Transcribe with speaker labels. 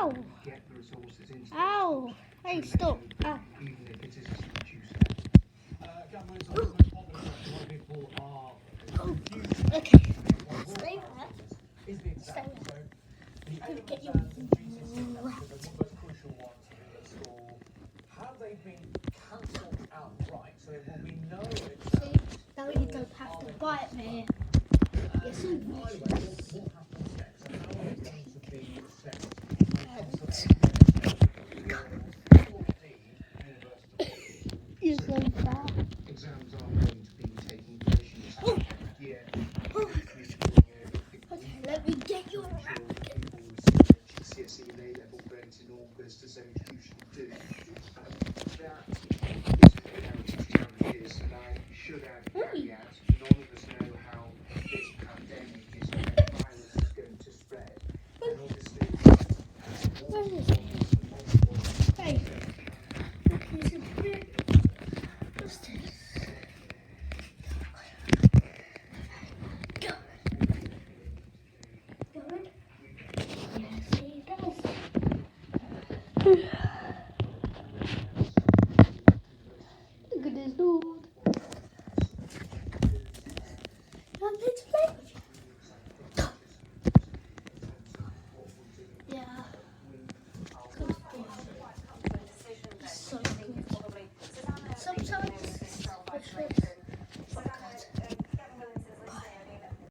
Speaker 1: Ow!
Speaker 2: get the resources into
Speaker 1: Ow! Hey, stop! Ow!
Speaker 2: even if it is a few steps. Governments are the most popular question. A lot of people are confused.
Speaker 1: Okay.
Speaker 2: Stay
Speaker 1: there.
Speaker 2: Is the
Speaker 1: Stay
Speaker 2: exam.
Speaker 1: there.
Speaker 2: So the A-level
Speaker 1: Get your
Speaker 2: exams and GCSE exams are the most crucial ones for people at school. Have they been cancelled outright? So there will be no
Speaker 1: See,
Speaker 2: exams.
Speaker 1: now you don't have to bite me. Yes, you
Speaker 2: By the way, what happens next? So how are they going to be assessed?
Speaker 1: You're so bad.
Speaker 2: Exams are going to be taking place in this year.
Speaker 1: Okay, let me get you around.